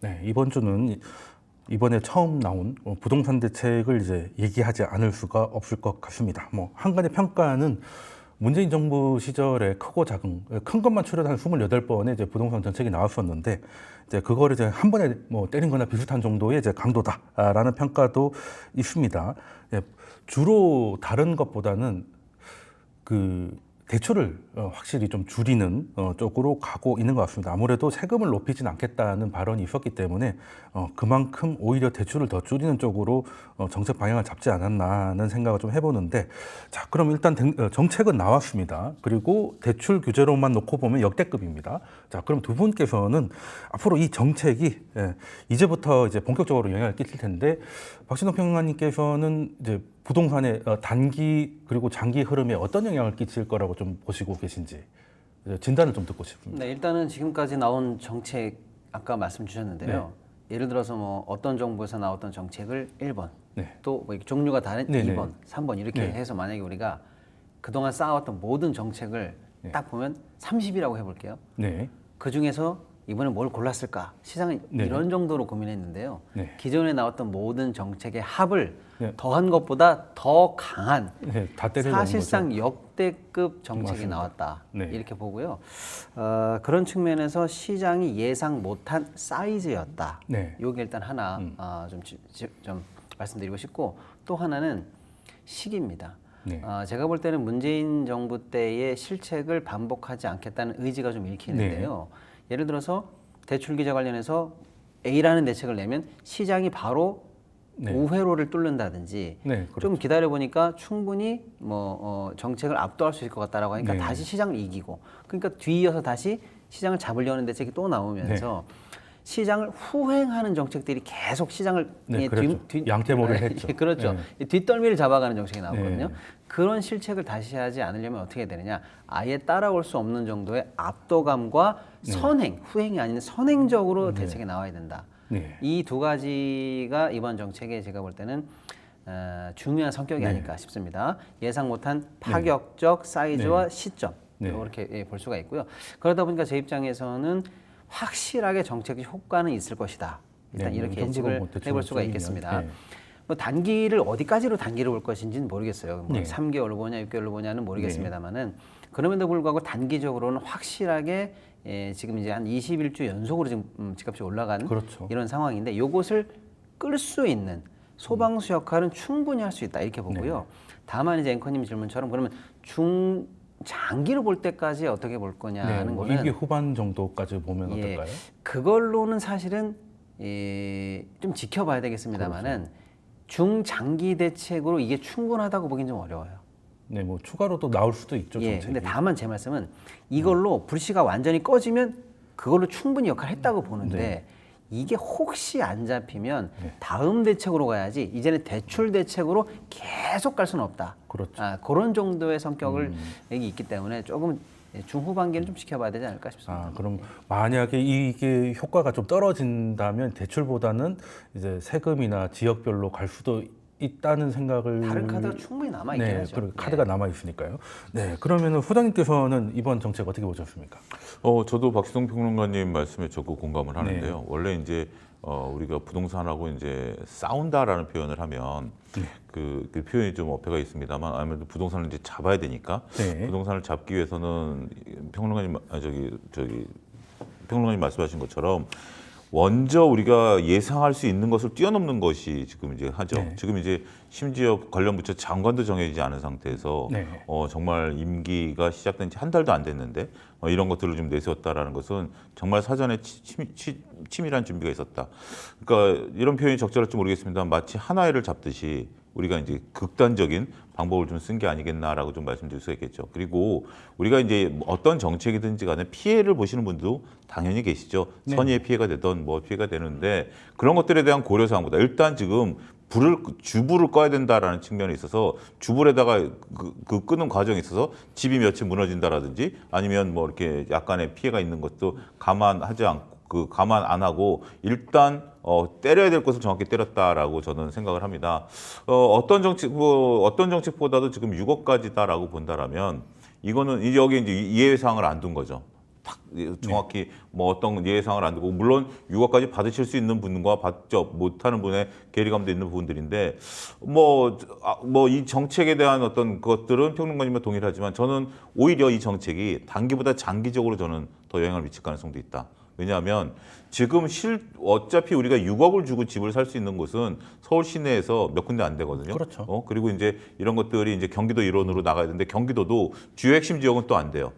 네, 이번 주는 이번에 처음 나온 부동산 대책을 이제 얘기하지 않을 수가 없을 것 같습니다. 뭐 한간의 평가는 문재인 정부 시절에 크고 작은 큰 것만 추려도 한 28번의 이제 부동산 정책이 나왔었는데 이제 그거를 이제 한 번에 뭐 때린 거나 비슷한 정도의 이제 강도다라는 평가도 있습니다. 예, 주로 다른 것보다는 그 대출을 확실히 좀 줄이는 쪽으로 가고 있는 것 같습니다. 아무래도 세금을 높이진 않겠다는 발언이 있었기 때문에 그만큼 오히려 대출을 더 줄이는 쪽으로 정책 방향을 잡지 않았나 하는 생각을 좀 해보는데, 자, 그럼 일단 정책은 나왔습니다. 그리고 대출 규제로만 놓고 보면 역대급입니다. 자, 그럼 두 분께서는 앞으로 이 정책이 이제부터 이제 본격적으로 영향을 끼칠 텐데, 박신동 평론가님께서는 이제 부동산의 단기 그리고 장기 흐름에 어떤 영향을 끼칠 거라고 좀 보시고 계신지 진단을 좀 듣고 싶습니다. 네, 일단은 지금까지 나온 정책 아까 말씀 주셨는데요. 예를 들어서 뭐 어떤 정부에서 나왔던 정책을 1번, 또 뭐 종류가 다른 2번, 3번 이렇게 해서 만약에 우리가 그동안 쌓아왔던 모든 정책을 딱 보면 30이라고 해볼게요. 그 중에서 이번에 뭘 골랐을까? 시장은 이런 정도로 고민했는데요. 기존에 나왔던 모든 정책의 합을 더한 것보다 더 강한 사실상 거죠. 역대급 정책이 맞습니다. 나왔다. 이렇게 보고요. 그런 측면에서 시장이 예상 못한 사이즈였다. 이게 일단 하나 좀 말씀드리고 싶고, 또 하나는 시기입니다. 제가 볼 때는 문재인 정부 때의 실책을 반복하지 않겠다는 의지가 좀 읽히는데요. 예를 들어서 대출 규제 관련해서 A라는 대책을 내면 시장이 바로 우회로를 뚫는다든지 그렇죠. 좀 기다려 보니까 충분히 뭐 정책을 압도할 수 있을 것 같다라고 하니까 다시 시장을 이기고, 그러니까 뒤이어서 다시 시장을 잡으려는 대책이 또 나오면서 시장을 후행하는 정책들이 계속 시장을 양태모를 했죠. 그렇죠. 뒷덜미를 잡아가는 정책이 나오거든요. 그런 실책을 다시 하지 않으려면 어떻게 해야 되느냐? 아예 따라올 수 없는 정도의 압도감과 선행, 후행이 아닌 선행적으로 대책이 나와야 된다. 이 두 가지가 이번 정책에 제가 볼 때는 중요한 성격이 아닐까 싶습니다. 예상 못한 파격적 사이즈와 시점, 이렇게 볼 수가 있고요. 그러다 보니까 제 입장에서는 확실하게 정책의 효과는 있을 것이다. 일단 이렇게 예측을 해볼 수가 있겠습니다. 뭐 단기를 어디까지로 단기를 볼 것인지는 모르겠어요. 뭐 3개월로 보냐, 6개월로 보냐는 모르겠습니다만은 그럼에도 불구하고 단기적으로는 확실하게 지금 이제 한 21주 연속으로 지금 집값이 올라간 이런 상황인데, 이것을 끌 수 있는 소방수 역할은 충분히 할 수 있다 이렇게 보고요. 다만 이제 앵커님 질문처럼 그러면 장기로 볼 때까지 어떻게 볼 거냐는 거는 2기 후반 정도까지 보면 어떨까요? 그걸로는 사실은 좀 지켜봐야 되겠습니다만은 중장기 대책으로 이게 충분하다고 보긴 좀 어려워요. 뭐 추가로 또 나올 수도 있죠. 정책이. 근데 다만 제 말씀은 이걸로 불씨가 완전히 꺼지면 그걸로 충분히 역할을 했다고 보는데 이게 혹시 안 잡히면 다음 대책으로 가야지, 이제는 대출 대책으로 계속 갈 수는 없다. 그런 정도의 성격을 있기 때문에 조금 중후반기는 좀 지켜봐야 되지 않을까 싶습니다. 그럼 만약에 이게 효과가 좀 떨어진다면 대출보다는 이제 세금이나 지역별로 갈 수도 있다는 생각을. 다른 카드가 충분히 남아 있긴 하죠. 그리고 카드가 남아 있으니까요. 그러면은 후장님께서는 이번 정책 어떻게 보셨습니까? 저도 박시동 평론가님 말씀에 적극 공감을 하는데요. 원래 이제 우리가 부동산하고 이제 싸운다라는 표현을 하면 그 표현이 좀 어폐가 있습니다만, 아무래도 부동산을 이제 잡아야 되니까 부동산을 잡기 위해서는 평론가님 평론가님 말씀하신 것처럼 먼저 우리가 예상할 수 있는 것을 뛰어넘는 것이 지금 이제 하죠. 지금 이제 심지어 관련 부처 장관도 정해지지 않은 상태에서 정말 임기가 시작된 지 한 달도 안 됐는데 이런 것들을 좀 내세웠다라는 것은 정말 사전에 치밀한 준비가 있었다. 그러니까 이런 표현이 적절할지 모르겠습니다. 마치 한 아이를 잡듯이 우리가 이제 극단적인 방법을 좀 쓴 게 아니겠나라고 좀 말씀드릴 수 있겠죠. 그리고 우리가 이제 어떤 정책이든지 간에 피해를 보시는 분도 당연히 계시죠. 선의의 피해가 되든 뭐 피해가 되는데, 그런 것들에 대한 고려사항보다 일단 지금 주불을 꺼야 된다라는 측면에 있어서 주불에다가 그 끄는 과정에 있어서 집이 며칠 무너진다라든지 아니면 뭐 이렇게 약간의 피해가 있는 것도 감안 안 하고 일단 때려야 될 것을 정확히 때렸다라고 저는 생각을 합니다. 어떤 정책보다도 지금 6억까지다라고 본다라면 이거는 여기 이제 예외 사항을 안 둔 거죠. 딱 정확히 뭐 어떤 예상을 안 두고 물론 육아까지 받으실 수 있는 분과 받지 못하는 분의 괴리감도 있는 부분들인데 뭐 이 정책에 대한 어떤 것들은 평론가님과 동일하지만 저는 오히려 이 정책이 단기보다 장기적으로 저는 더 영향을 미칠 가능성도 있다. 왜냐하면 지금 어차피 우리가 6억을 주고 집을 살 수 있는 곳은 서울 시내에서 몇 군데 안 되거든요. 그렇죠. 그리고 이제 이런 것들이 이제 경기도 일원으로 나가야 되는데 경기도도 주요 핵심 지역은 또 안 돼요.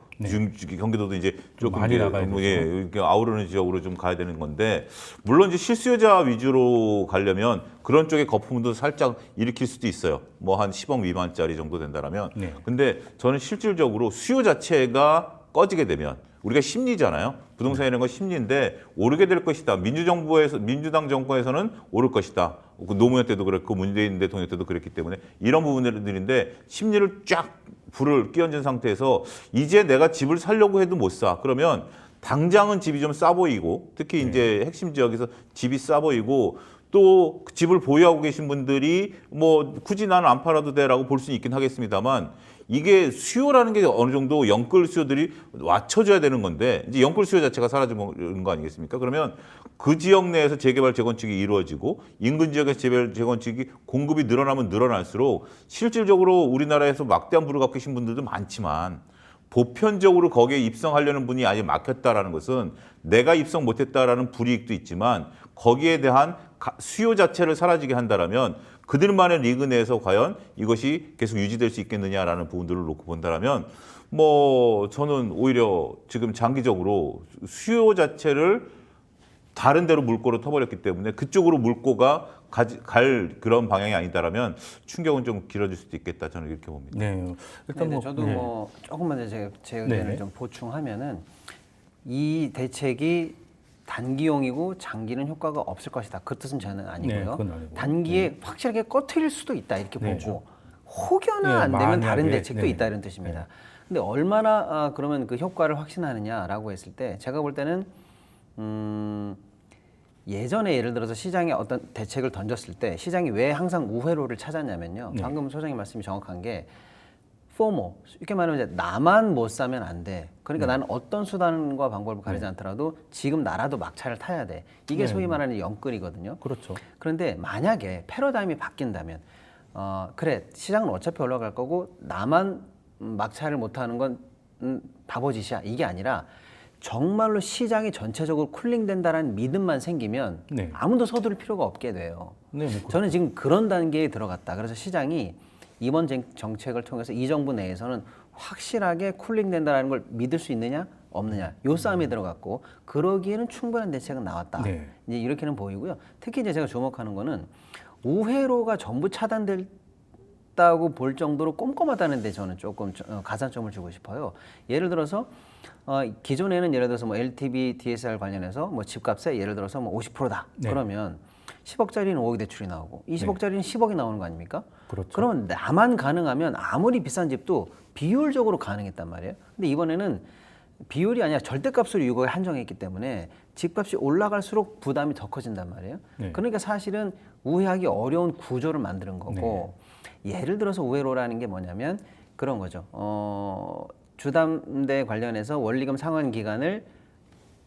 경기도도 이제 조금 많이 나가야 되죠. 이렇게 아우르는 지역으로 좀 가야 되는 건데 물론 이제 실수요자 위주로 가려면 그런 쪽의 거품도 살짝 일으킬 수도 있어요. 뭐 한 10억 미만짜리 정도 된다라면. 근데 저는 실질적으로 수요 자체가 꺼지게 되면 우리가 심리잖아요. 부동산이라는 건 심리인데 오르게 될 것이다. 민주당 정권에서는 오를 것이다. 노무현 때도 그랬고 문재인 대통령 때도 그랬기 때문에 이런 부분들인데 심리를 쫙 불을 끼얹은 상태에서 이제 내가 집을 살려고 해도 못 사. 그러면 당장은 집이 좀 싸 보이고 특히 이제 핵심 지역에서 집이 싸 보이고 또 집을 보유하고 계신 분들이 뭐 굳이 나는 안 팔아도 돼라고 볼 수는 있긴 하겠습니다만 이게 수요라는 게 어느 정도 영끌 수요들이 맞춰줘야 되는 건데 이제 영끌 수요 자체가 사라지는 거 아니겠습니까? 그러면 그 지역 내에서 재개발 재건축이 이루어지고 인근 지역에서 재개발 재건축이 공급이 늘어나면 늘어날수록 실질적으로 우리나라에서 막대한 부를 갖고 계신 분들도 많지만 보편적으로 거기에 입성하려는 분이 아직 막혔다라는 것은 내가 입성 못했다라는 불이익도 있지만 거기에 대한 수요 자체를 사라지게 한다라면 그들만의 리그 내에서 과연 이것이 계속 유지될 수 있겠느냐라는 부분들을 놓고 본다라면 뭐 저는 오히려 지금 장기적으로 수요 자체를 다른 데로 물꼬로 터버렸기 때문에 그쪽으로 물꼬가 갈 그런 방향이 아니다라면 충격은 좀 길어질 수도 있겠다 저는 이렇게 봅니다. 네, 일단 뭐 저도 뭐 조금만 제 의견을 좀 보충하면은 이 대책이 단기용이고 장기는 효과가 없을 것이다. 그 뜻은 저는 아니고요. 그건 아니고. 단기에 확실하게 꺼트릴 수도 있다 이렇게 보고 혹여나 안 되면 다른 대책도 있다 이런 뜻입니다. 근데 얼마나 그러면 그 효과를 확신하느냐라고 했을 때 제가 볼 때는 예전에 예를 들어서 시장에 어떤 대책을 던졌을 때 시장이 왜 항상 우회로를 찾았냐면요. 방금 소장님 말씀이 정확한 게 포모, 이렇게 말하면 이제 나만 못 사면 안 돼. 그러니까 나는 어떤 수단과 방법을 가리지 않더라도 지금 나라도 막차를 타야 돼. 이게 소위 말하는 영끌이거든요. 그렇죠. 그런데 만약에 패러다임이 바뀐다면 그래 시장은 어차피 올라갈 거고 나만 막차를 못 타는 건 바보짓이야. 이게 아니라 정말로 시장이 전체적으로 쿨링된다라는 믿음만 생기면 아무도 서두를 필요가 없게 돼요. 저는 지금 그런 단계에 들어갔다. 그래서 시장이 이번 정책을 통해서 이 정부 내에서는 확실하게 쿨링된다는 걸 믿을 수 있느냐 없느냐 요 싸움에 들어갔고 그러기에는 충분한 대책은 나왔다. 이제 이렇게는 보이고요. 특히 이제 제가 주목하는 거는 우회로가 전부 차단됐다고 볼 정도로 꼼꼼하다는데 저는 조금 가산점을 주고 싶어요. 예를 들어서 기존에는 예를 들어서 뭐 LTV, DSR 관련해서 뭐 집값에 예를 들어서 뭐 50%다. 그러면 10억짜리는 5억 대출이 나오고 20억짜리는 10억이 나오는 거 아닙니까? 그렇죠. 그러면 나만 가능하면 아무리 비싼 집도 비율적으로 가능했단 말이에요. 근데 이번에는 비율이 아니라 절대값으로 6억에 한정했기 때문에 집값이 올라갈수록 부담이 더 커진단 말이에요. 그러니까 사실은 우회하기 어려운 구조를 만드는 거고 예를 들어서 우회로라는 게 뭐냐면 그런 거죠. 주담대 관련해서 원리금 상환 기간을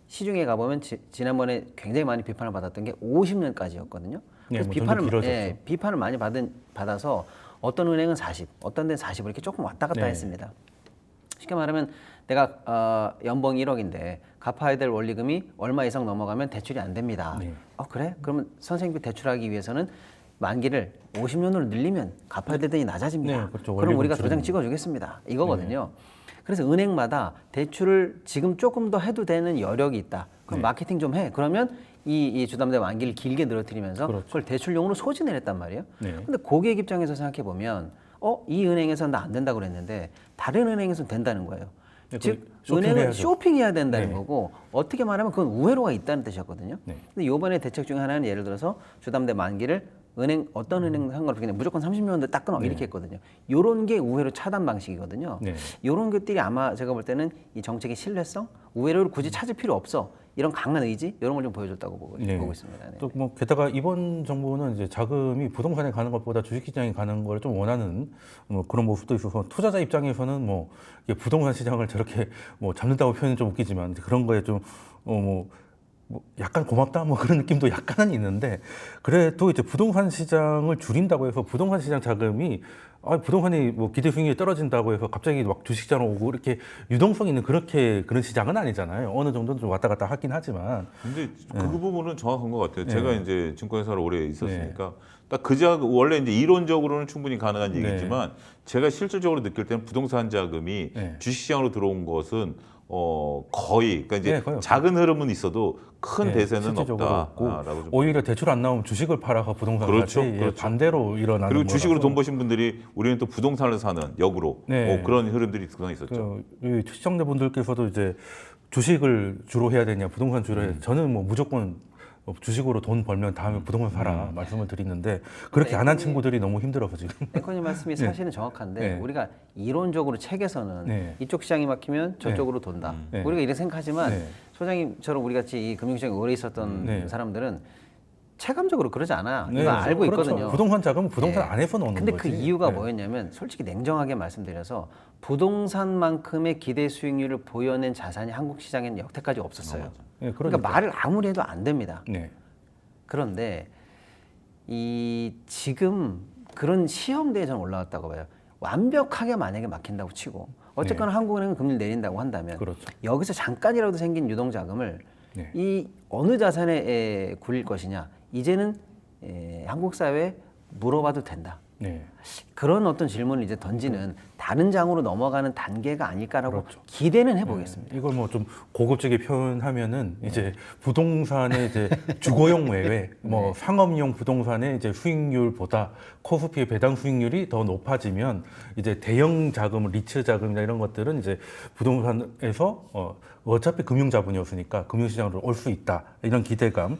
시중에 가보면 지난번에 굉장히 많이 비판을 받았던 게 50년까지였거든요. 그래서 비판을 많이 받아서 어떤 은행은 40, 어떤 데는 40 이렇게 조금 왔다 갔다 했습니다. 쉽게 말하면 내가 연봉 1억인데 갚아야 될 원리금이 얼마 이상 넘어가면 대출이 안 됩니다. 그래? 그러면 선생님이 대출하기 위해서는 만기를 50년으로 늘리면 갚아야 될 돈이 낮아집니다. 그렇죠. 그럼 우리가 도장 찍어주겠습니다. 이거거든요. 그래서 은행마다 대출을 지금 조금 더 해도 되는 여력이 있다. 그럼 마케팅 좀 해. 그러면 이 주담대 만기를 길게 늘어뜨리면서 그걸 대출용으로 소진을 했단 말이에요. 근데 고객 입장에서 생각해 보면 이 은행에서는 나 안 된다고 그랬는데 다른 은행에서는 된다는 거예요. 즉 은행은 쇼핑해야 된다는 거고 어떻게 말하면 그건 우회로가 있다는 뜻이었거든요. 근데 이번에 대책 중에 하나는 예를 들어서 주담대 만기를 어떤 은행 상관없이 그냥 무조건 30년대 딱 끊어 이렇게 했거든요. 요런 게 우회로 차단 방식이거든요. 요런 것들이 아마 제가 볼 때는 이 정책의 신뢰성, 우회로를 굳이 찾을 필요 없어. 이런 강한 의지 이런 걸 좀 보여줬다고 보고 있습니다. 네. 또 뭐 게다가 이번 정부는 이제 자금이 부동산에 가는 것보다 주식시장에 가는 걸 좀 원하는 뭐 그런 모습도 있어서 투자자 입장에서는 뭐 이게 부동산 시장을 저렇게 뭐 잡는다고 표현은 좀 웃기지만 그런 거에 좀 뭐 약간 고맙다 뭐 그런 느낌도 약간은 있는데 그래도 이제 부동산 시장을 줄인다고 해서 부동산 시장 자금이 부동산이 뭐 기대 수익률이 떨어진다고 해서 갑자기 막 주식시장으로 오고 이렇게 유동성 있는 그런 시장은 아니잖아요. 어느 정도는 좀 왔다 갔다 하긴 하지만. 근데 그 부분은 정확한 것 같아요. 제가 이제 증권회사를 오래 있었으니까 딱 원래 이제 이론적으로는 충분히 가능한 얘기지만 제가 실질적으로 느낄 때는 부동산 자금이 주식시장으로 들어온 것은 거의 그러니까 이제 거의 작은 흐름은 있어도 큰 대세는 없고 없다라고 좀 오히려 대출 안 나오면 주식을 팔아서 부동산 그렇죠, 사지 그렇죠. 반대로 일어나는 그리고 주식으로 거라서. 돈 버신 분들이 우리는 또 부동산을 사는 역으로 그런 흐름들이 그동안 있었죠. 시청자분들께서도 이제 주식을 주로 해야 되냐 부동산 주로 해야 되냐 저는 뭐 무조건 주식으로 돈 벌면 다음에 부동산 사라 말씀을 드리는데 그렇게 안 한 친구들이 너무 힘들어서 지금. 앵커님 말씀이 사실은 정확한데 우리가 이론적으로 책에서는 이쪽 시장이 막히면 저쪽으로 돈다. 우리가 이렇게 생각하지만 소장님처럼 우리 같이 이 금융시장에 오래 있었던 사람들은 체감적으로 그러지 않아. 이거 알고 그렇죠. 있거든요. 부동산 자금은 부동산 안에서 넣는 근데 거지. 그 이유가 뭐였냐면 솔직히 냉정하게 말씀드려서 부동산만큼의 기대 수익률을 보여낸 자산이 한국 시장에는 여태까지 없었어요. 그러니까 말을 아무리 해도 안 됩니다. 그런데 지금 그런 시험대에 저는 올라왔다고 봐요. 완벽하게 만약에 막힌다고 치고 어쨌거나 한국은행은 금리를 내린다고 한다면 여기서 잠깐이라도 생긴 유동자금을 이 어느 자산에 굴릴 것이냐 이제는 한국 사회에 물어봐도 된다. 그런 어떤 질문을 이제 던지는 다른 장으로 넘어가는 단계가 아닐까라고 기대는 해보겠습니다. 이걸 뭐 좀 고급지게 표현하면은 이제 부동산의 이제 주거용 외에 뭐 상업용 부동산의 이제 수익률보다 코스피의 배당 수익률이 더 높아지면 이제 대형 자금, 리츠 자금이나 이런 것들은 이제 부동산에서 어차피 금융 자본이었으니까 금융시장으로 올 수 있다 이런 기대감이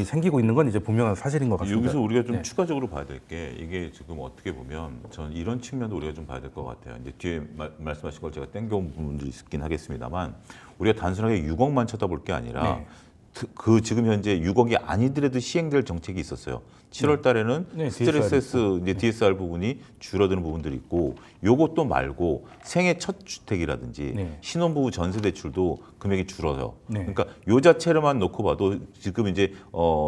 생기고 있는 건 이제 분명한 사실인 것 같습니다. 여기서 우리가 좀 추가적으로 봐야 될 게 이게 지금 어떻게 보면 저는 이런 측면도 우리가 좀 봐야 될 것 같아요. 이제 뒤에 말씀하신 걸 제가 땡겨온 부분도 있긴 하겠습니다만 우리가 단순하게 6억만 쳐다볼 게 아니라 그 지금 현재 6억이 아니더라도 시행될 정책이 있었어요. 7월 달에는 스트레스 이제 DSR 부분이 줄어드는 부분들이 있고 요것도 말고 생애 첫 주택이라든지 신혼부부 전세 대출도 금액이 줄어요. 그러니까 요 자체로만 놓고 봐도 지금 이제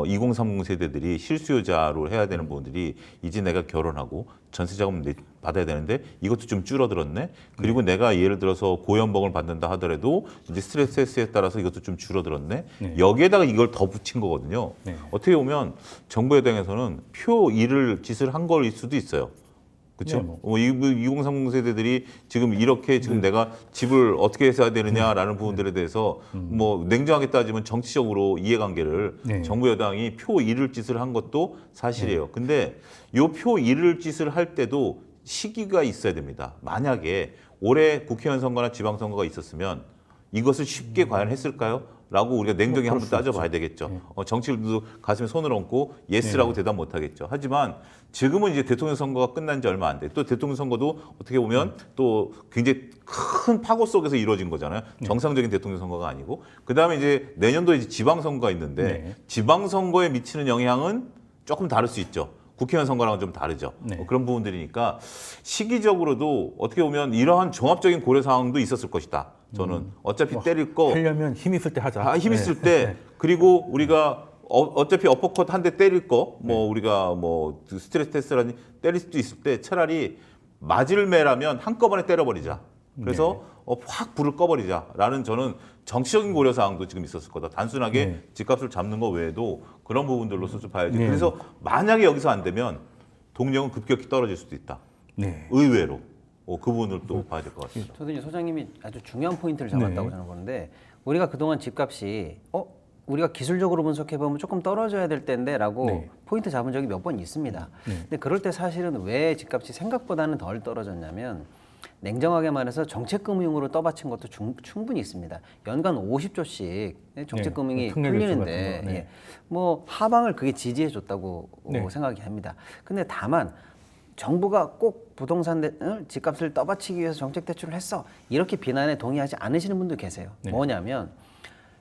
2030 세대들이 실수요자로 해야 되는 부분들이 이제 내가 결혼하고 전세 자금 받아야 되는데 이것도 좀 줄어들었네. 그리고 내가 예를 들어서 고연봉을 받는다 하더라도 이제 스트레스에 따라서 이것도 좀 줄어들었네. 여기에다가 이걸 더 붙인 거거든요. 어떻게 보면 정부 여당에서는 표 잃을 짓을 한 거일 수도 있어요. 그렇죠? 2030 세대들이 지금 이렇게 지금 내가 집을 어떻게 해야 되느냐라는 부분들에 대해서 뭐 냉정하게 따지면 정치적으로 이해관계를 정부 여당이 표 잃을 짓을 한 것도 사실이에요. 근데 요 표 잃을 짓을 할 때도 시기가 있어야 됩니다. 만약에 올해 국회의원 선거나 지방선거가 있었으면 이것을 쉽게 과연 했을까요? 라고 우리가 냉정히 한번 따져봐야 되겠죠. 정치인들도 가슴에 손을 얹고 예스라고 대답 못 하겠죠. 하지만 지금은 이제 대통령 선거가 끝난 지 얼마 안 돼. 또 대통령 선거도 어떻게 보면 또 굉장히 큰 파고 속에서 이루어진 거잖아요. 정상적인 대통령 선거가 아니고. 그다음에 이제 내년도에 이제 지방선거가 있는데 지방선거에 미치는 영향은 조금 다를 수 있죠. 국회의원 선거랑은 좀 다르죠. 그런 부분들이니까 시기적으로도 어떻게 보면 이러한 종합적인 고려 사항도 있었을 것이다. 저는 어차피 때릴 거 하려면 힘 있을 때 하자. 힘 있을 때 그리고 우리가 어차피 어퍼컷 한 대 때릴 거 뭐 우리가 뭐 스트레스 테스트라니 때릴 수도 있을 때 차라리 맞을 매라면 한꺼번에 때려버리자. 그래서 확 불을 꺼버리자라는 저는 정치적인 고려 사항도 지금 있었을 거다. 단순하게 집값을 잡는 거 외에도 그런 부분들로서 좀 봐야지. 그래서 만약에 여기서 안 되면 동력은 급격히 떨어질 수도 있다. 의외로. 그 부분을 또 봐야 될 것 같습니다. 저도 이제 소장님이 아주 중요한 포인트를 잡았다고 저는 보는데 우리가 그동안 집값이 우리가 기술적으로 분석해 보면 조금 떨어져야 될 텐데라고 포인트 잡은 적이 몇 번 있습니다. 근데 그럴 때 사실은 왜 집값이 생각보다는 덜 떨어졌냐면 냉정하게 말해서 정책금융으로 떠받친 것도 충분히 있습니다. 연간 50조씩 정책금융이 풀리는데 뭐 하방을 그게 지지해 줬다고 생각이 합니다. 근데 다만 정부가 꼭 부동산 집값을 떠받치기 위해서 정책 대출을 했어 이렇게 비난에 동의하지 않으시는 분도 계세요. 뭐냐면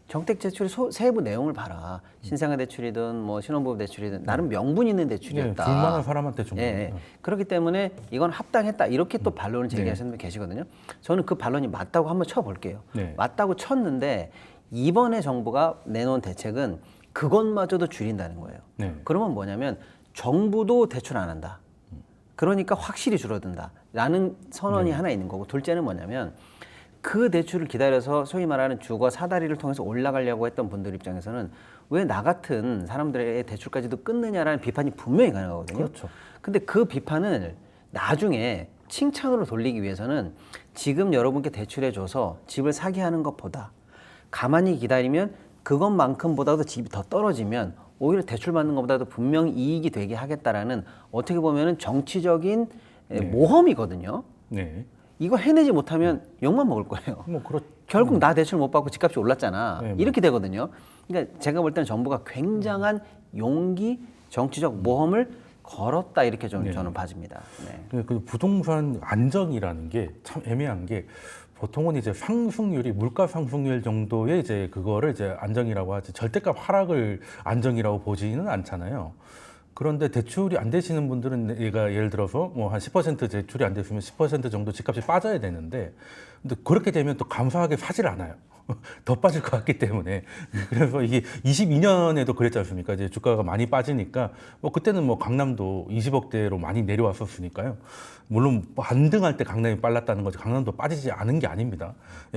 정책 대출의 세부 내용을 봐라. 신생아 대출이든 뭐 신혼부부 대출이든 나름 명분 있는 대출이었다. 줄만한 사람한테 준 거예요. 그렇기 때문에 이건 합당했다. 이렇게 또 반론을 제기하시는 분 계시거든요. 저는 그 반론이 맞다고 한번 쳐볼게요. 맞다고 쳤는데 이번에 정부가 내놓은 대책은 그것마저도 줄인다는 거예요. 그러면 뭐냐면 정부도 대출 안 한다. 그러니까 확실히 줄어든다라는 선언이 하나 있는 거고, 둘째는 뭐냐면 그 대출을 기다려서 소위 말하는 주거 사다리를 통해서 올라가려고 했던 분들 입장에서는 왜 나 같은 사람들의 대출까지도 끊느냐라는 비판이 분명히 가능하거든요. 그렇죠. 근데 그 비판을 나중에 칭찬으로 돌리기 위해서는 지금 여러분께 대출해줘서 집을 사게 하는 것보다 가만히 기다리면 그것만큼보다도 집이 더 떨어지면 오히려 대출 받는 것보다도 분명히 이익이 되게 하겠다라는, 어떻게 보면은 정치적인 모험이거든요. 이거 해내지 못하면 욕만 먹을 거예요. 결국 나 대출 못 받고 집값이 올랐잖아. 이렇게 되거든요. 그러니까 제가 볼 때는 정부가 굉장한 용기, 정치적 모험을 걸었다, 이렇게 좀 저는 봐집니다. 그 부동산 안정이라는 게 참 애매한 게, 보통은 이제 상승률이 물가 상승률 정도의 이제 그거를 이제 안정이라고 하지, 절대값 하락을 안정이라고 보지는 않잖아요. 그런데 대출이 안 되시는 분들은, 얘가 예를 들어서 뭐 한 10% 대출이 안 됐으면 10% 정도 집값이 빠져야 되는데, 근데 그렇게 되면 또 감사하게 사질 않아요. 더 빠질 것 같기 때문에. 그래서 이게 22년에도 그랬지 않습니까? 이제 주가가 많이 빠지니까, 뭐 그때는 뭐 강남도 20억대로 많이 내려왔었으니까요. 물론 반등할 때 강남이 빨랐다는 거지, 강남도 빠지지 않은 게 아닙니다.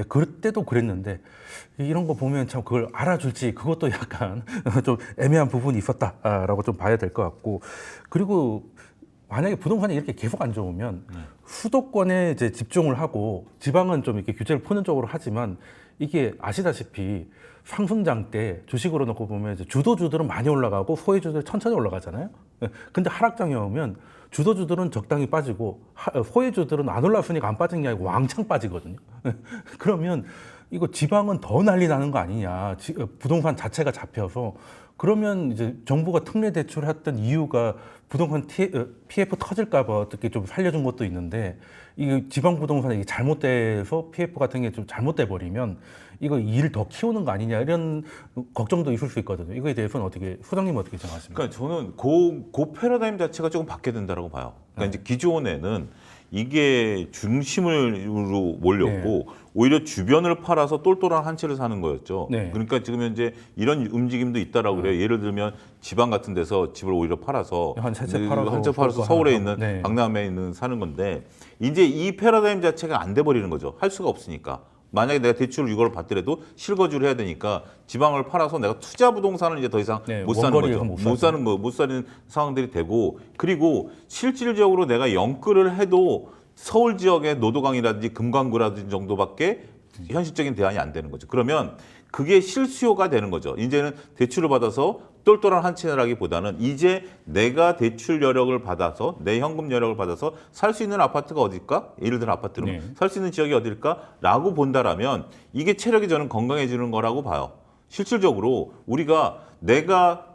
그때도 그랬는데, 이런 거 보면 참 그걸 알아줄지, 그것도 약간 좀 애매한 부분이 있었다라고 좀 봐야 될 것 같고, 그리고 만약에 부동산이 이렇게 계속 안 좋으면 수도권에 이제 집중을 하고 지방은 좀 이렇게 규제를 푸는 쪽으로 하지만, 이게 아시다시피 상승장 때 주식으로 놓고 보면 이제 주도주들은 많이 올라가고 소외주들 천천히 올라가잖아요. 근데 하락장에 오면 주도주들은 적당히 빠지고 소외주들은 안 올랐으니까 안 빠진 게 아니고 왕창 빠지거든요. 그러면 이거 지방은 더 난리 나는 거 아니냐. 부동산 자체가 잡혀서. 그러면 이제 정부가 특례 대출했던 이유가 부동산 PF 터질까 봐 어떻게 좀 살려준 것도 있는데, 이 지방 부동산이 이게 잘못돼서 PF 같은 게 좀 잘못돼 버리면 이거 일 더 키우는 거 아니냐, 이런 걱정도 있을 수 있거든요. 이거에 대해서는 어떻게, 소장님 어떻게 생각하십니까? 그러니까 저는 그 패러다임 자체가 조금 바뀌어야 된다고 봐요. 그러니까 이제 기존에는 이게 중심으로 몰렸고 오히려 주변을 팔아서 똘똘한 한 채를 사는 거였죠. 그러니까 지금 현재 이런 움직임도 있다라고 그래요. 예를 들면 지방 같은 데서 집을 오히려 팔아서 한 채 팔아서 서울에 있는 강남에 있는 사는 건데, 이제 이 패러다임 자체가 안 돼 버리는 거죠. 할 수가 없으니까. 만약에 내가 대출을 이걸 받더라도 실거주를 해야 되니까 지방을 팔아서 내가 투자 부동산을 이제 더 이상 못 사는 거죠. 못 사는 상황들이 되고, 그리고 실질적으로 내가 영끌을 해도 서울 지역의 노도강이라든지 금강구라든지 정도밖에 현실적인 대안이 안 되는 거죠. 그러면 그게 실수요가 되는 거죠. 이제는 대출을 받아서 똘똘한 한 채라기보다는 이제 내가 대출 여력을 받아서, 내 현금 여력을 받아서 살 수 있는 아파트가 어딜까? 예를 들어 아파트는 살 수 있는 지역이 어딜까?라고 본다라면 이게 체력이 저는 건강해지는 거라고 봐요. 실질적으로 우리가 내가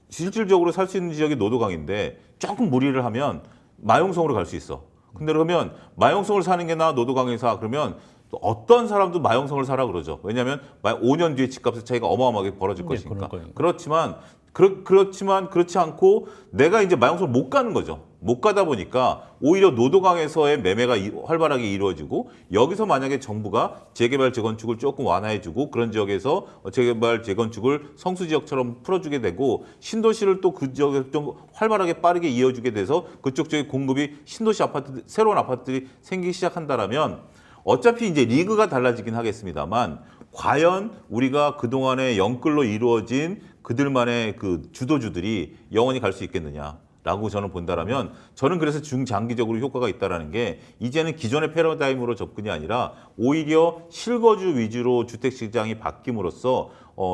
실질적으로 살 수 있는 지역이 노도강인데 조금 무리를 하면 마용성으로 갈 수 있어. 근데 그러면 마용성을 사는 게 나아, 노도강에 사? 그러면 어떤 사람도 마용성을 사라 그러죠. 왜냐하면 5년 뒤에 집값의 차이가 어마어마하게 벌어질 것이니까. 그렇지만 그렇지 않고 내가 이제 마용성을 못 가는 거죠. 못 가다 보니까 오히려 노도강에서의 매매가 활발하게 이루어지고, 여기서 만약에 정부가 재개발 재건축을 조금 완화해주고 그런 지역에서 재개발 재건축을 성수 지역처럼 풀어주게 되고, 신도시를 또 그 지역에 좀 활발하게 빠르게 이어주게 돼서 그쪽 지역의 공급이 신도시 아파트, 새로운 아파트들이 생기기 시작한다라면, 어차피 이제 리그가 달라지긴 하겠습니다만, 과연 우리가 그동안에 영끌로 이루어진 그들만의 그 주도주들이 영원히 갈 수 있겠느냐라고 저는 본다라면, 저는 그래서 중장기적으로 효과가 있다라는 게, 이제는 기존의 패러다임으로 접근이 아니라 오히려 실거주 위주로 주택 시장이 바뀜으로써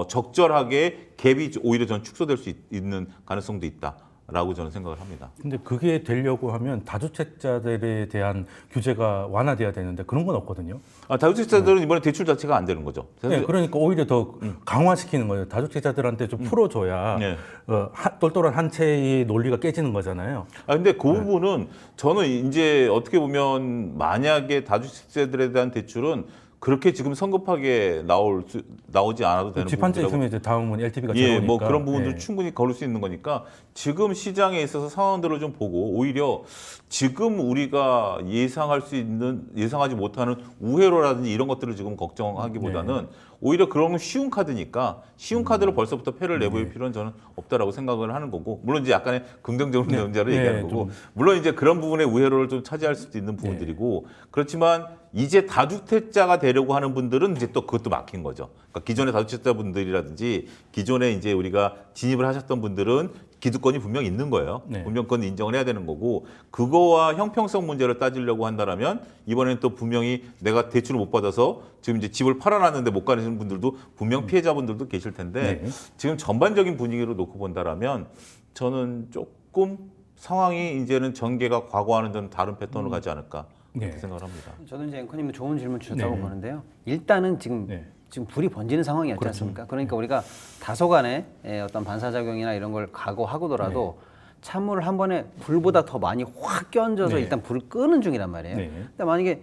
적절하게 갭이 오히려 전 축소될 수 있는 가능성도 있다. 라고 저는 생각을 합니다. 근데 그게 되려고 하면 다주택자들에 대한 규제가 완화돼야 되는데 그런 건 없거든요. 다주택자들은 이번에 대출 자체가 안 되는 거죠. 그러니까 오히려 더 강화시키는 거예요. 다주택자들한테 좀 풀어줘야 똘똘한 한 채의 논리가 깨지는 거잖아요. 근데 그 부분은 저는 이제 어떻게 보면 만약에 다주택자들에 대한 대출은 그렇게 지금 성급하게 나오지 않아도 되는 집한채 부분이라고. 있으면 이제 다음은 LTV가 예, 제로니까. 뭐 그런 부분들 예. 충분히 걸을 수 있는 거니까 지금 시장에 있어서 상황들을 좀 보고 오히려 지금 우리가 예상하지 못하는 우회로라든지 이런 것들을 지금 걱정하기보다는 오히려 그런 건 쉬운 카드니까 쉬운 카드로 벌써부터 패를 내보일 필요는 저는 없다라고 생각을 하는 거고, 물론 이제 약간의 긍정적인 연자로 얘기하는 거고, 물론 이제 그런 부분의 우회로를 좀 차지할 수도 있는 부분들이고, 그렇지만 이제 다주택자가 되려고 하는 분들은 이제 또 그것도 막힌 거죠. 그러니까 기존의 다주택자분들이라든지 기존에 이제 우리가 진입을 하셨던 분들은 기득권이 분명 있는 거예요. 분명권 인정을 해야 되는 거고, 그거와 형평성 문제를 따지려고 한다라면 이번에는 또 분명히 내가 대출을 못 받아서 지금 이제 집을 팔아놨는데 못 가시는 분들도 분명 피해자분들도 계실 텐데 지금 전반적인 분위기로 놓고 본다라면 저는 조금 상황이 이제는 전개가 과거와는 좀 다른 패턴으로 가지 않을까 그렇게 생각을 합니다. 저도 이제 앵커님이 좋은 질문 주셨다고 보는데요. 일단은 지금 불이 번지는 상황이었지 않습니까? 그러니까 우리가 다소간의 어떤 반사작용이나 이런 걸 각오하고더라도 찬물을 한 번에 불보다 더 많이 확 끼얹어서 일단 불을 끄는 중이란 말이에요. 근데 만약에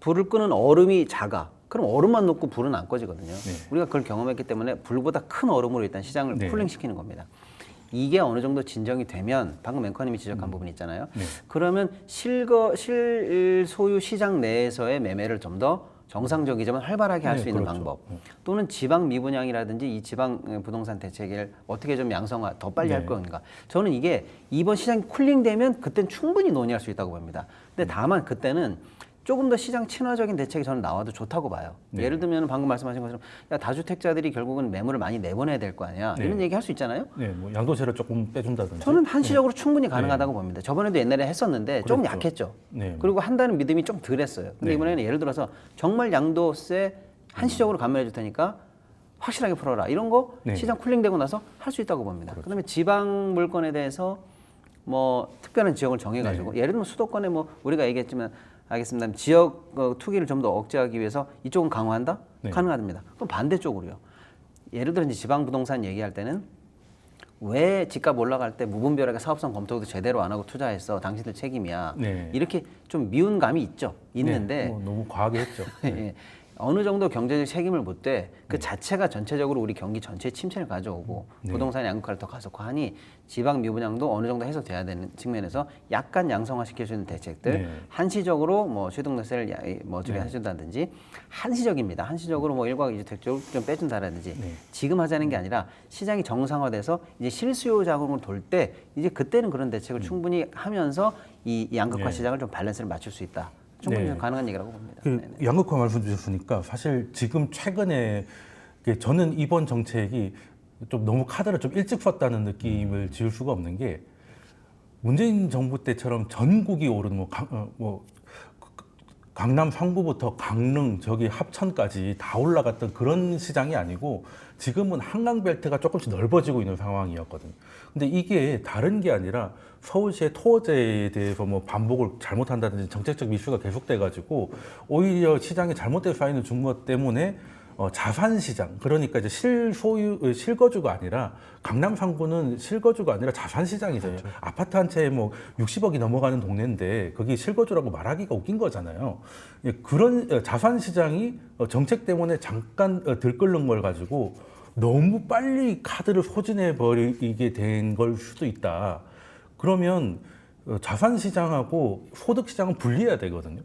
불을 끄는 얼음이 작아, 그럼 얼음만 놓고 불은 안 꺼지거든요. 우리가 그걸 경험했기 때문에 불보다 큰 얼음으로 일단 시장을 쿨링시키는 겁니다. 이게 어느 정도 진정이 되면 방금 앵커님이 지적한 부분 있잖아요. 그러면 실소유 시장 내에서의 매매를 좀 더 정상적이지만 활발하게 할 수 있는 방법, 또는 지방 미분양이라든지 이 지방 부동산 대책을 어떻게 좀 양성화 더 빨리 할 건가. 저는 이게 이번 시장이 쿨링되면 그때는 충분히 논의할 수 있다고 봅니다. 근데 다만 그때는 조금 더 시장 친화적인 대책이 저는 나와도 좋다고 봐요. 예를 들면 방금 말씀하신 것처럼 야, 다주택자들이 결국은 매물을 많이 내보내야 될 거 아니야. 이런 얘기 할 수 있잖아요. 뭐 양도세를 조금 빼준다든지. 저는 한시적으로 충분히 가능하다고 봅니다. 저번에도 옛날에 했었는데 조금 약했죠. 그리고 한다는 믿음이 좀 덜했어요. 근데 이번에는 예를 들어서 정말 양도세 한시적으로 감면해 줄 테니까 확실하게 풀어라. 이런 거 시장 쿨링되고 나서 할 수 있다고 봅니다. 그다음에 지방 물건에 대해서 뭐 특별한 지역을 정해가지고 예를 들면 수도권에 뭐 우리가 얘기했지만 알겠습니다. 지역 투기를 좀 더 억제하기 위해서 이쪽은 강화한다? 가능합니다. 그럼 반대쪽으로요. 예를 들어 이제 지방 부동산 얘기할 때는 왜 집값 올라갈 때 무분별하게 사업성 검토도 제대로 안 하고 투자했어? 당신들 책임이야. 이렇게 좀 미운 감이 있죠. 있는데 뭐 너무 과하게 했죠. 어느 정도 경제적 책임을 묻되 그 자체가 전체적으로 우리 경기 전체에 침체를 가져오고 부동산 양극화를 더 가속화하니 지방 미분양도 어느 정도 해소돼야 되는 측면에서 약간 양성화시킬 수 있는 대책들, 한시적으로 뭐 취득세를 뭐 어떻게 해준다든지, 한시적입니다. 한시적으로 뭐 1과 2주택 쪽을 좀 빼준다라든지 지금 하자는 게 아니라 시장이 정상화돼서 이제 실수요 자금을 돌 때 이제 그때는 그런 대책을 충분히 하면서 이 양극화 시장을 좀 밸런스를 맞출 수 있다. 충분히 가능한 얘기라고 봅니다. 양극화 말씀 주셨으니까 사실 지금 최근에 저는 이번 정책이 좀 너무 카드를 좀 일찍 썼다는 느낌을 지울 수가 없는 게, 문재인 정부 때처럼 전국이 오르는 강남 상부부터 강릉 저기 합천까지 다 올라갔던 그런 시장이 아니고 지금은 한강벨트가 조금씩 넓어지고 있는 상황이었거든요. 근데 이게 다른 게 아니라 서울시의 토어제에 대해서 뭐 반복을 잘못한다든지 정책적 이슈가 계속돼가지고 오히려 시장이 잘못된 사인을 준 것 때문에 자산 시장, 그러니까 이제 실거주가 아니라, 강남 상구는 실거주가 아니라 자산 시장이잖아요. 그렇죠. 아파트 한 채에 뭐 60억이 넘어가는 동네인데 거기 실거주라고 말하기가 웃긴 거잖아요. 그런 자산 시장이 정책 때문에 잠깐 들끓는 걸 가지고 너무 빨리 카드를 소진해 버리게 된 걸 수도 있다. 그러면 자산 시장하고 소득 시장은 분리해야 되거든요.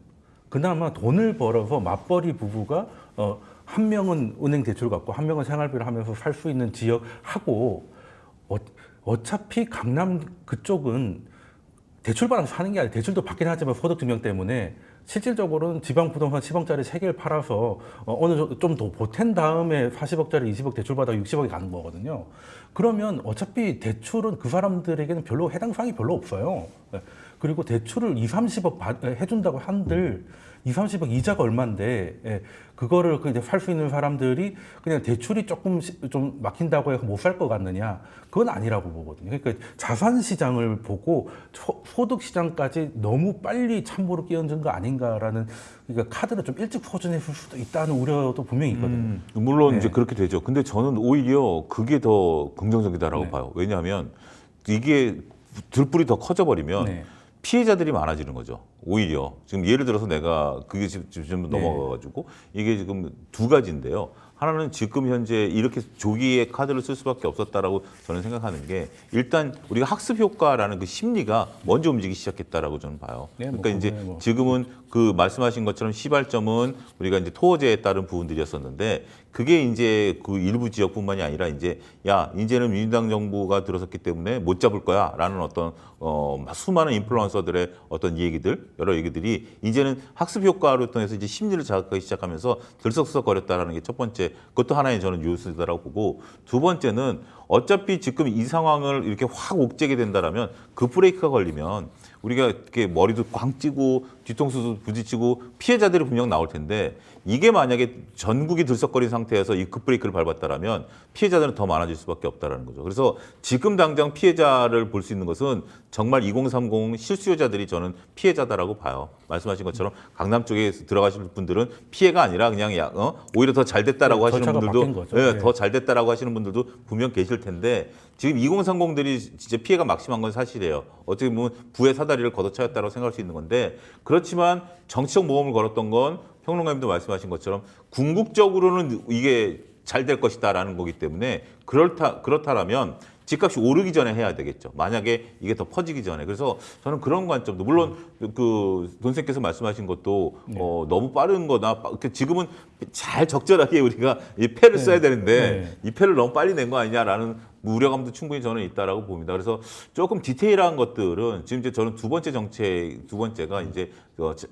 그나마 돈을 벌어서 맞벌이 부부가 한 명은 은행 대출 받고 한 명은 생활비를 하면서 살 수 있는 지역하고, 어차피 강남 그쪽은 대출 받아서 사는 게 아니라, 대출도 받긴 하지만 소득 증명 때문에 실질적으로는 지방 부동산 10억짜리 3개를 팔아서 어느 정도 좀 더 보탠 다음에 40억짜리 20억 대출 받아 60억이 가는 거거든요. 그러면 어차피 대출은 그 사람들에게는 별로 해당 사항이 별로 없어요. 그리고 대출을 2, 30억 해준다고 한들 2, 30억 이자가 얼마인데, 그거를 이제 살 수 있는 사람들이 그냥 대출이 조금 좀 막힌다고 해서 못 살 것 같느냐? 그건 아니라고 보거든요. 그러니까 자산 시장을 보고 소득 시장까지 너무 빨리 참고로 끼얹은 거 아닌가라는, 그러니까 카드를 좀 일찍 소진했을 수도 있다는 우려도 분명히 있거든요. 물론 이제 그렇게 되죠. 근데 저는 오히려 그게 더 긍정적이다라고 봐요. 왜냐하면 이게 들불이 더 커져버리면 피해자들이 많아지는 거죠. 오히려 지금 예를 들어서 내가 그게 지금 넘어가가지고 이게 지금 두 가지인데요. 하나는 지금 현재 이렇게 조기에 카드를 쓸 수밖에 없었다라고 저는 생각하는 게 일단 우리가 학습 효과라는 그 심리가 먼저 움직이기 시작했다라고 저는 봐요. 그러니까 이제 지금은 그 말씀하신 것처럼 시발점은 우리가 이제 토어제에 따른 부분들이었었는데 그게 이제 그 일부 지역뿐만이 아니라 이제 야 이제는 민주당 정부가 들어섰기 때문에 못 잡을 거야라는 어떤 수많은 인플루언서들의 어떤 얘기들 여러 얘기들이 이제는 학습 효과를 통해서 이제 심리를 자극하기 시작하면서 들썩들썩거렸다라는 게 첫 번째 그것도 하나의 저는 뉴스다라고 보고 두 번째는 어차피 지금 이 상황을 이렇게 확 옥죄게 된다라면 그 브레이크가 걸리면 우리가 이렇게 머리도 꽝 찌고 뒤통수도 부딪히고 피해자들이 분명 나올 텐데 이게 만약에 전국이 들썩거린 상태에서 이 급브레이크를 밟았다라면 피해자들은 더 많아질 수밖에 없다라는 거죠. 그래서 지금 당장 피해자를 볼 수 있는 것은 정말 2030 실수요자들이 저는 피해자다라고 봐요. 말씀하신 것처럼 강남 쪽에 들어가실 분들은 피해가 아니라 그냥 오히려 더 잘 됐다라고 하시는 분들도 더 잘 됐다라고 하시는 분들도 분명 계실 텐데 지금 2030들이 진짜 피해가 막심한 건 사실이에요. 어떻게 보면 부의 사다리를 걷어차였다고 생각할 수 있는 건데 그렇지만 정치적 모험을 걸었던 건 평론가님도 말씀하신 것처럼 궁극적으로는 이게 잘 될 것이다라는 거기 때문에 그렇다라면 집값이 오르기 전에 해야 되겠죠. 만약에 이게 더 퍼지기 전에. 그래서 저는 그런 관점도 물론 그 돈쌤께서 말씀하신 것도 너무 빠른 거나 지금은 잘 적절하게 우리가 이 패를 써야 되는데 이 패를 너무 빨리 낸 거 아니냐라는 우려감도 충분히 저는 있다라고 봅니다. 그래서 조금 디테일한 것들은 지금 이제 저는 두 번째가 이제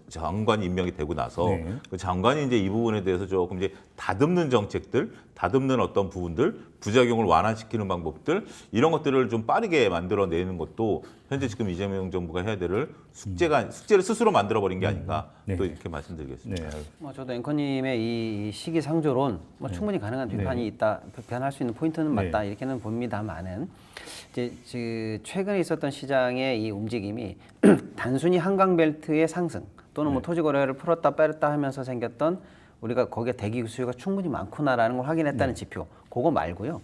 장관이 임명이 되고 나서 그 장관이 이제 이 부분에 대해서 조금 이제 다듬는 정책들, 다듬는 어떤 부분들, 부작용을 완화시키는 방법들 이런 것들을 좀 빠르게 만들어내는 것도 현재 지금 이재명 정부가 해야 될 숙제를 스스로 만들어버린 게 아닌가 또 이렇게 말씀드리겠습니다. 저도 앵커님의 이 시기상조론 충분히 가능한 비판이 있다, 비판할 수 있는 포인트는 맞다 이렇게는 봅니다만은 이제 최근에 있었던 시장의 이 움직임이 단순히 한강벨트의 상승 또는 뭐 토지거래를 풀었다 뺐다 하면서 생겼던 우리가 거기에 대기 수요가 충분히 많구나라는 걸 확인했다는 지표 그거 말고요.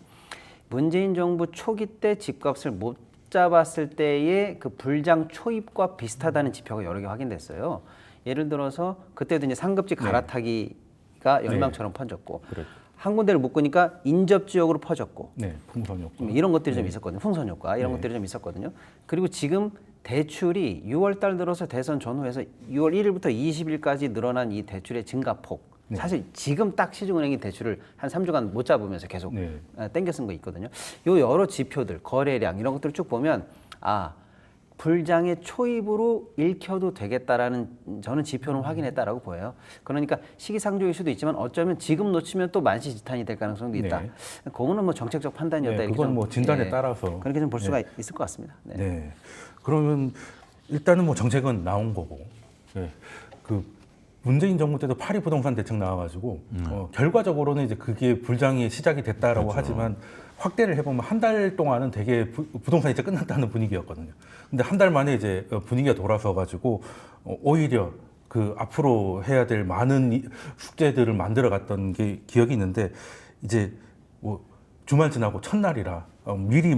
문재인 정부 초기 때 집값을 못 잡았을 때의 그 불장 초입과 비슷하다는 지표가 여러 개 확인됐어요. 예를 들어서 그때도 이제 상급지 갈아타기가 열망처럼 퍼졌고 한 군데를 묶으니까 인접 지역으로 퍼졌고 풍선 효과 이런 것들이 좀 있었거든요. 풍선 효과 이런 것들이 좀 있었거든요. 그리고 지금 대출이 6월 달 들어서 대선 전후에서 6월 1일부터 20일까지 늘어난 이 대출의 증가폭 사실 지금 딱 시중은행이 대출을 한 3주간 못 잡으면서 계속 땡겨 쓴 거 있거든요. 요 여러 지표들, 거래량 이런 것들을 쭉 보면 불장의 초입으로 읽혀도 되겠다라는 저는 지표는 확인했다라고 보여요. 그러니까 시기상조일 수도 있지만 어쩌면 지금 놓치면 또 만시지탄이 될 가능성도 있다. 그거는 뭐 정책적 판단이었다. 이렇게 그건 뭐 진단에 따라서 그렇게 좀 볼 수가 있을 것 같습니다. 그러면 일단은 뭐 정책은 나온 거고 그 문재인 정부 때도 파리 부동산 대책 나와가지고 결과적으로는 이제 그게 불장이 시작이 됐다라고 하지만 확대를 해보면 한 달 동안은 되게 부동산이 이제 끝났다는 분위기였거든요. 근데 한 달 만에 이제 분위기가 돌아서가지고 오히려 그 앞으로 해야 될 많은 숙제들을 만들어갔던 게 기억이 있는데 이제 뭐 주말 지나고 첫날이라 미리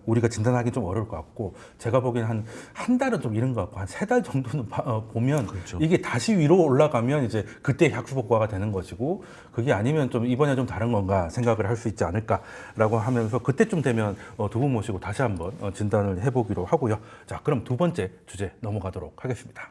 우리가 진단하기 좀 어려울 것 같고 제가 보기에는 한 달은 좀 이른 것 같고 한 3달 정도는 보면 이게 다시 위로 올라가면 이제 그때 약수복과가 되는 것이고 그게 아니면 좀 이번에 좀 다른 건가 생각을 할 수 있지 않을까라고 하면서 그때쯤 되면 두 분 모시고 다시 한번 진단을 해보기로 하고요. 자, 그럼 두 번째 주제 넘어가도록 하겠습니다.